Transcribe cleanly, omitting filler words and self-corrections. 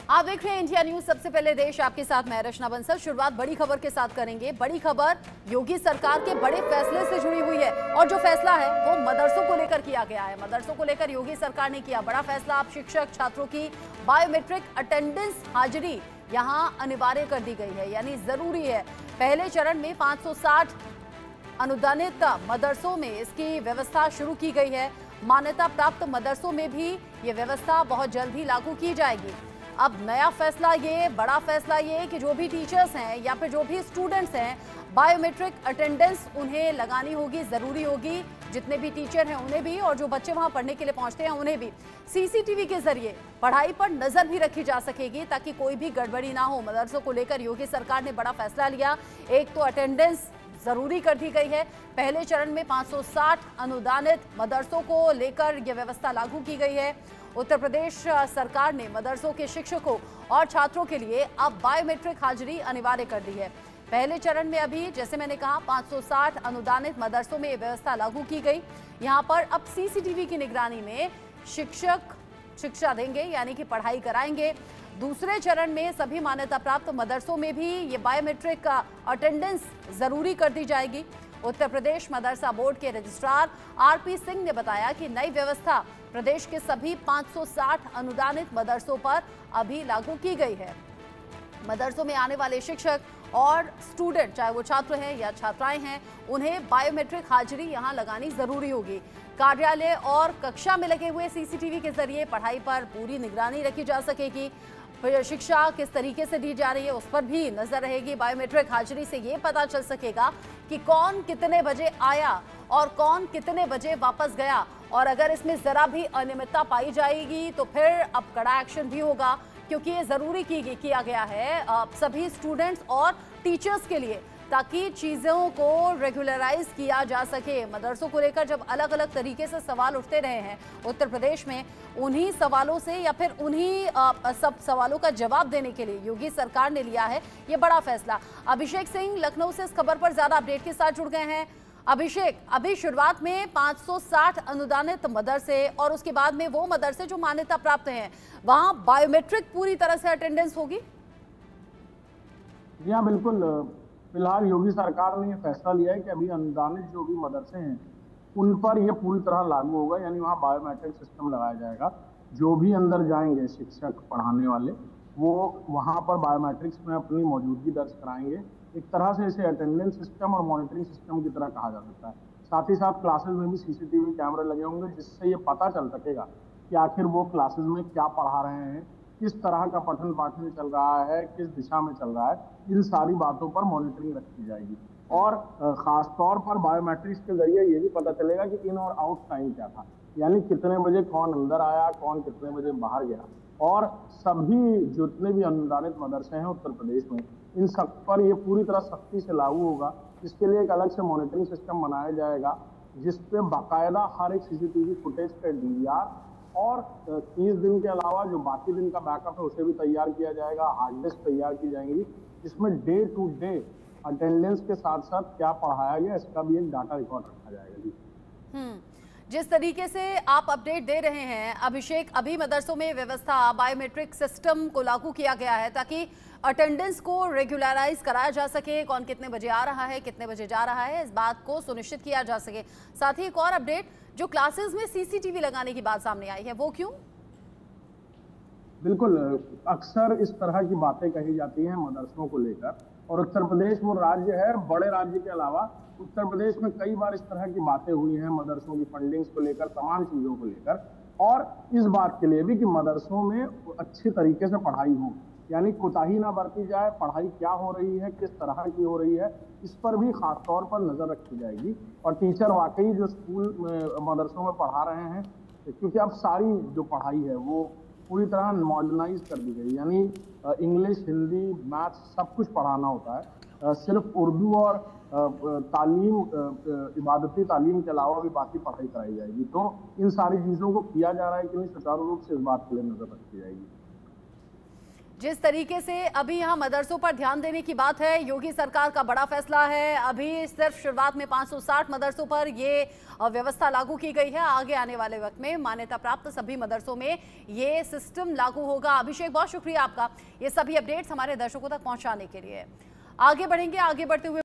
आप देख रहे हैं इंडिया न्यूज। सबसे पहले देश आपके साथ मैं रचना बंसल। शुरुआत बड़ी खबर के साथ करेंगे। बड़ी खबर योगी सरकार के बड़े फैसले से जुड़ी हुई है और जो फैसला है वो मदरसों को लेकर किया गया है। मदरसों को लेकर योगी सरकार ने किया बड़ा फैसला। अब शिक्षक छात्रों की बायोमेट्रिक अटेंडेंस हाजिरी यहां अनिवार्य कर दी गई है, यानी जरूरी है। पहले चरण में 560 अनुदानित मदरसों में इसकी व्यवस्था शुरू की गई है। मान्यता प्राप्त मदरसों में भी ये व्यवस्था बहुत जल्द ही लागू की जाएगी। अब नया फैसला ये, बड़ा फैसला ये कि जो भी टीचर्स हैं या फिर जो भी स्टूडेंट्स हैं, बायोमेट्रिक अटेंडेंस उन्हें लगानी होगी, जरूरी होगी। जितने भी टीचर हैं उन्हें भी और जो बच्चे वहां पढ़ने के लिए पहुंचते हैं उन्हें भी सीसीटीवी के जरिए पढ़ाई पर नजर भी रखी जा सकेगी ताकि कोई भी गड़बड़ी ना हो। मदरसों को लेकर योगी सरकार ने बड़ा फैसला लिया। एक तो अटेंडेंस जरूरी कर दी गई है। पहले चरण में 560 अनुदानित मदरसों को लेकर यह व्यवस्था लागू की गई है। उत्तर प्रदेश सरकार ने मदरसों के शिक्षकों और छात्रों के लिए अब बायोमेट्रिक हाजिरी अनिवार्य कर दी है। पहले चरण में अभी जैसे मैंने कहा 560 अनुदानित मदरसों में यह व्यवस्था लागू की गई। यहां पर अब सीसीटीवी की निगरानी में शिक्षक शिक्षा देंगे, यानी कि पढ़ाई कराएंगे। दूसरे चरण में सभी मान्यता प्राप्त मदरसों में भी ये बायोमेट्रिक अटेंडेंस जरूरी कर दी जाएगी। उत्तर प्रदेश मदरसा बोर्ड के रजिस्ट्रार आरपी सिंह ने बताया कि नई व्यवस्था प्रदेश के सभी 560 अनुदानित मदरसों पर अभी लागू की गई है। मदरसों में आने वाले शिक्षक और स्टूडेंट, चाहे वो छात्र हैं या छात्राएं हैं, उन्हें बायोमेट्रिक हाजिरी यहां लगानी जरूरी होगी। कार्यालय और कक्षा में लगे हुए सीसीटीवी के जरिए पढ़ाई पर पूरी निगरानी रखी जा सकेगी। शिक्षा किस तरीके से दी जा रही है उस पर भी नजर रहेगी। बायोमेट्रिक हाजिरी से ये पता चल सकेगा कि कौन कितने बजे आया और कौन कितने बजे वापस गया, और अगर इसमें जरा भी अनियमितता पाई जाएगी तो फिर अब कड़ा एक्शन भी होगा, क्योंकि ये जरूरी किया गया है सभी स्टूडेंट्स और टीचर्स के लिए, ताकि चीज़ों को रेगुलराइज किया जा सके। मदरसों को लेकर जब अलग अलग तरीके से सवाल उठते रहे हैं उत्तर प्रदेश में, उन्हीं सवालों से या फिर उन्हीं सब सवालों का जवाब देने के लिए योगी सरकार ने लिया है ये बड़ा फैसला। अभिषेक सिंह लखनऊ से इस खबर पर ज्यादा अपडेट के साथ जुड़ गए हैं। अभिषेक, अभी शुरुआत में 560 अनुदानित मदरसे और उसके बाद में वो मदरसे जो मान्यता प्राप्त हैं, वहां बायोमेट्रिक पूरी तरह से अटेंडेंस होगी? जी हाँ, बिल्कुल। फिलहाल योगी सरकार ने यह फैसला लिया है कि अभी अनुदानित जो भी मदरसे हैं उन पर यह पूरी तरह लागू होगा, यानी वहाँ बायोमेट्रिक सिस्टम लगाया जाएगा। जो भी अंदर जाएंगे शिक्षक पढ़ाने वाले, वो वहाँ पर बायोमेट्रिक्स में अपनी मौजूदगी दर्ज कराएंगे। एक तरह से इसे अटेंडेंस सिस्टम और मॉनिटरिंग सिस्टम की तरह कहा जा सकता है। साथ ही साथ क्लासेस में भी सीसीटीवी कैमरे लगे होंगे, जिससे ये पता चल सकेगा कि आखिर वो क्लासेस में क्या पढ़ा रहे हैं, किस तरह का पठन पाठन चल रहा है, किस दिशा में चल रहा है। इन सारी बातों पर मॉनिटरिंग रखी जाएगी और खास तौर पर बायोमेट्रिक्स के जरिए ये भी पता चलेगा कि इन और आउट टाइम क्या था, यानी कितने बजे कौन अंदर आया, कौन कितने बजे बाहर गया। और सभी जितने भी अनुदानित मदरसे हैं उत्तर प्रदेश में, इन सब पर ये पूरी तरह सख्ती से लागू होगा। इसके लिए एक अलग से मॉनिटरिंग सिस्टम बनाया जाएगा, जिसपे बाकायदा हर एक सीसीटीवी फुटेज का डीवीआर और 30 दिन के अलावा जो बाकी दिन का बैकअप है उसे भी तैयार किया जाएगा। हार्ड डिस्क तैयार की जाएंगी, जिसमें डे टू डे अटेंडेंस के साथ साथ क्या पढ़ाया गया इसका भी एक डाटा रिकॉर्ड रखा जाएगा। जी, जिस तरीके से आप अपडेट दे रहे हैं अभिषेक, अभी मदरसों में व्यवस्था बायोमेट्रिक सिस्टम को लागू किया गया है ताकि अटेंडेंस को रेगुलराइज कराया जा सके। कौन कितने बजे आ रहा है, कितने बजे जा रहा है, इस बात को सुनिश्चित किया जा सके। साथ ही एक और अपडेट, जो क्लासेस में सीसीटीवी लगाने की बात सामने आई है वो क्यों? बिल्कुल, अक्सर इस तरह की बातें कही जाती हैं मदरसों को लेकर, और उत्तर प्रदेश वो राज्य है, बड़े राज्य के अलावा उत्तर प्रदेश में कई बार इस तरह की बातें हुई हैं मदरसों की फंडिंग्स को लेकर, तमाम चीज़ों को लेकर, और इस बात के लिए भी कि मदरसों में अच्छी तरीके से पढ़ाई हो, यानी कोताही ना बरती जाए। पढ़ाई क्या हो रही है, किस तरह की हो रही है, इस पर भी खास तौर पर नज़र रखी जाएगी। और टीचर वाकई जो स्कूल में मदरसों में पढ़ा रहे हैं, क्योंकि अब सारी जो पढ़ाई है वो पूरी तरह मॉडर्नाइज कर दी गई, यानी इंग्लिश, हिंदी, मैथ्स सब कुछ पढ़ाना होता है। सिर्फ उर्दू और तालीम, इबादती तालीम के अलावा भी बाकी पढ़ाई कराई जाएगी। तो इन सारी चीज़ों को किया जा रहा है कि नहीं सुचारू रूप से, इस बात के लिए नजर रखी जाएगी। जिस तरीके से अभी यहाँ मदरसों पर ध्यान देने की बात है, योगी सरकार का बड़ा फैसला है। अभी सिर्फ शुरुआत में 560 मदरसों पर ये व्यवस्था लागू की गई है। आगे आने वाले वक्त में मान्यता प्राप्त सभी मदरसों में ये सिस्टम लागू होगा। अभिषेक, बहुत शुक्रिया आपका ये सभी अपडेट्स हमारे दर्शकों तक पहुंचाने के लिए। आगे बढ़ेंगे, आगे बढ़ते हुए